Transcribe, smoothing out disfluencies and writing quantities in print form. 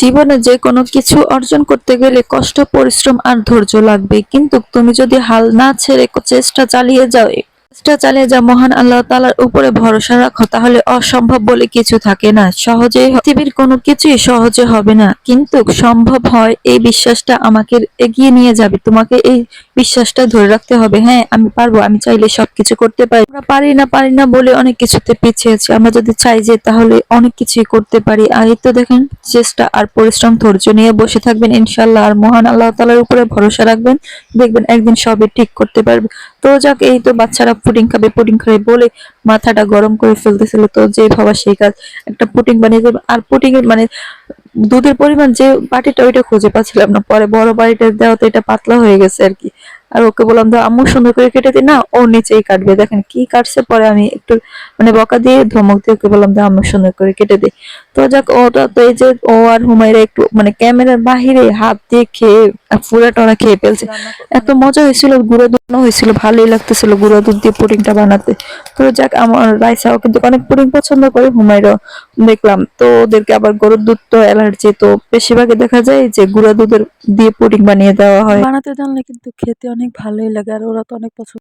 জীবনে যে কোনো কিছু অর্জন করতে গেলে কষ্ট, পরিশ্রম আর ধৈর্য লাগবে। কিন্তু তুমি যদি হাল না ছেড়ে চেষ্টা চালিয়ে যাও, মহান আল্লাহ তাআলার উপরে ভরসা রাখো, তাহলে অসম্ভব বলে কিছু থাকে না। পৃথিবীর কোনো কিছুই সহজে হবে না, কিন্তু সম্ভব হয় এই বিশ্বাসটা আমাকে এগিয়ে নিয়ে যাবে। তোমাকে এই বিশ্বাসটা ধরে রাখতে হবে। হ্যাঁ, আমি পারবো, আমি চাইলে সবকিছু করতে পারি। আমরা পারি না বলে অনেক কিছুতে পিছিয়ে আছি। আমরা যদি চাই যে তাহলে অনেক কিছুই করতে পারি। আর এই তো দেখেন, চেষ্টা আর পরিশ্রম ধৈর্য নিয়ে বসে থাকবেন ইনশাআল্লাহ, আর মহান আল্লাহ তাআলার উপরে ভরসা রাখবেন, দেখবেন একদিন সবই ঠিক করতে পারবে। তো যাক, এই তো বাচ্চারা পুডিং খাবে বলে মাথাটা গরম করে ফেলতেছিল। তো যে ভাবা সেই কাজ, একটা পুডিং বানিয়ে দেবে। আর পুডিং এর মানে দুধের পরিমাণ যে বাটিটা, ওইটা খুঁজে পাচ্ছিলাম না। পরে বড় বাটিটা দেওয়াতে এটা পাতলা হয়ে গেছে আর কি। আর ওকে বললাম, তো আম্মু সুন্দর করে কেটে দিই না, ও নিচেই কাটবে। দেখেন কি কাটছে। পরে আমি একটু বকা দিয়ে ধমক দিয়ে ওকে বললাম, যে আম্মু সুন্দর করে কেটে দিই। তো যাক, ওটা তো এই যে ও আর হুমায়রা একটু ক্যামেরার বাহিরে হাত দিয়ে খেয়ে পুরা টরা খেয়ে ফেলছে। এত মজা হয়েছিল, গুঁড়ো দুধ হয়েছিল, ভালোই লাগতেছিল গুঁড়ো দুধ দিয়ে পুডিংটা বানাতে। তো যাক, আমার রাইসাও কিন্তু অনেক পুডিং পছন্দ করে, হুমায়রা দেখলাম। তো ওদেরকে আবার গরুর দুধ তো অ্যালার্জি, তো বেশিরভাগই দেখা যায় যে গুঁড়া দুধের দিয়ে পুডিং বানিয়ে দেওয়া হয়। বানাতে জানলে কিন্তু খেতে অনেক ভালোই লাগে, আর ওরা তো অনেক পছন্দ।